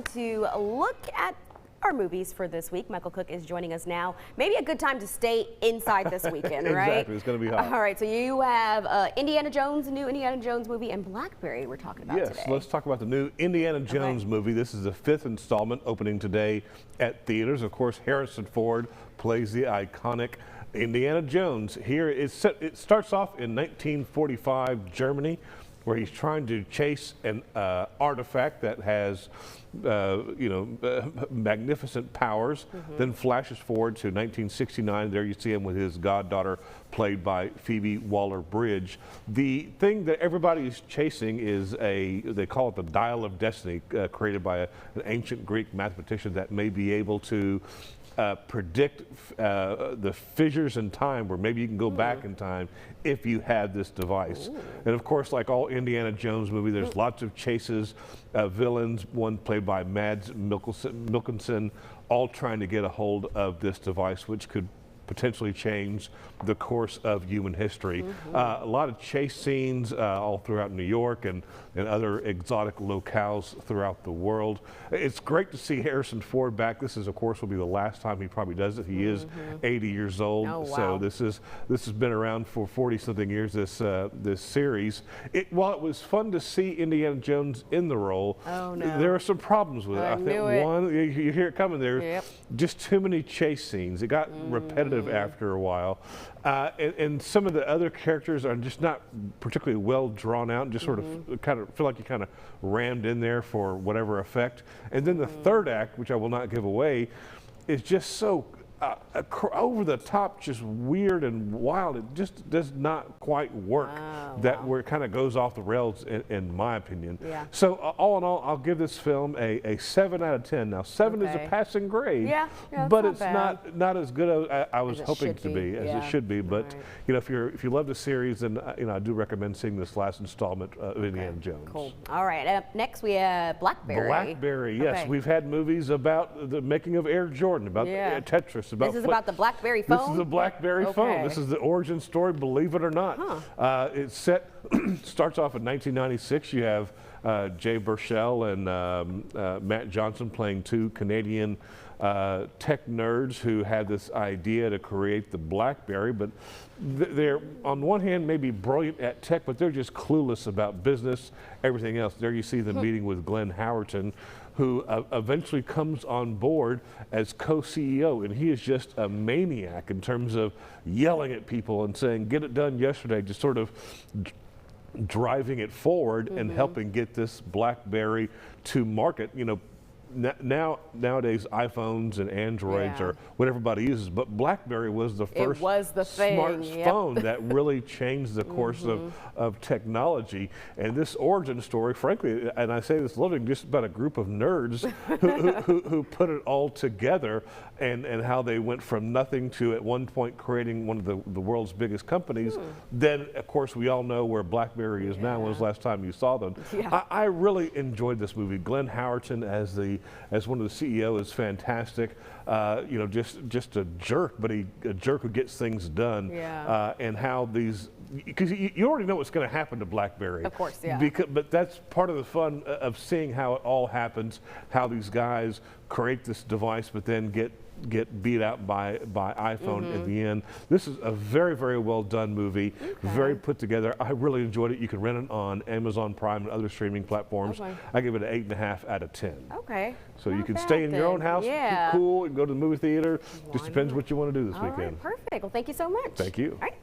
going to look at our movies for this week. Michael Cook is joining us now. Maybe a good time to stay inside this weekend, right? Exactly, it's going to be hot. All right, so you have Indiana Jones, a new Indiana Jones movie, and BlackBerry we're talking about today. Yes, let's talk about the new Indiana Jones movie. This is the 5th installment opening today at theaters. Of course, Harrison Ford plays the iconic Indiana Jones. Here it starts off in 1945 Germany, where he's trying to chase an artifact that has, magnificent powers. Then flashes forward to 1969. There you see him with his goddaughter, played by Phoebe Waller-Bridge. The thing that everybody is chasing is they call it the Dial of Destiny, created by an ancient Greek mathematician that may be able to predict the fissures in time, where maybe you can go back in time if you had this device. And of course, like all Indiana Jones movie, there's lots of chases, villains, one played by Mads Mikkelsen, all trying to get a hold of this device, which could potentially change the course of human history. A lot of chase scenes all throughout New York and other exotic locales throughout the world. It's great to see Harrison Ford back. This is, of course, will be the last time he probably does it. He is 80 years old, so this has been around for 40-something years. This series. While it was fun to see Indiana Jones in the role, there are some problems with it. I think one, you hear it coming. There's just too many chase scenes. It got repetitive after a while, and some of the other characters are just not particularly well drawn out, and just sort of kind of feel like you kind of rammed in there for whatever effect. And then the third act, which I will not give away, is just so over the top, just weird and wild. It just does not quite work. Where it kind of goes off the rails, in my opinion. So all in all, I'll give this film a 7 out of 10. Now 7 is a passing grade, but it's not as good as I was hoping to be, as it should be. But if you love the series, then I do recommend seeing this last installment of Indiana Jones. Cool. All right. Up next we have BlackBerry. BlackBerry, yes. We've had movies about the making of Air Jordan, about Tetris. This is about the BlackBerry phone? This is the BlackBerry phone. This is the origin story, believe it or not. It's set, starts off in 1996. You have Jay Baruchel and Matt Johnson playing two Canadian tech nerds who had this idea to create the BlackBerry, but they're on one hand maybe brilliant at tech, but they're just clueless about business, everything else. There you see the meeting with Glenn Howerton, who eventually comes on board as co-CEO, and he is just a maniac in terms of yelling at people and saying, get it done yesterday, just sort of driving it forward and helping get this BlackBerry to market. Nowadays iPhones and Androids are what everybody uses, but BlackBerry was the first smartphone that really changed the course of technology. And this origin story, frankly, and I say this loving, just about a group of nerds who put it all together, and how they went from nothing to at one point creating one of the world's biggest companies. Then of course we all know where BlackBerry is now. When was the last time you saw them? I really enjoyed this movie. Glenn Howerton as one of the CEO is fantastic. Just a jerk, but a jerk who gets things done. And how these, because you already know what's going to happen to BlackBerry. Of course, but that's part of the fun of seeing how it all happens, how these guys create this device, but then get beat out by iPhone in the end. This is a very, very well done movie, very put together. I really enjoyed it. You can rent it on Amazon Prime and other streaming platforms. I give it an 8.5 out of 10. So you can stay in your own house, keep cool, and go to the movie theater. Just depends what you want to do this weekend. Perfect. Well, thank you so much. Thank you. All right.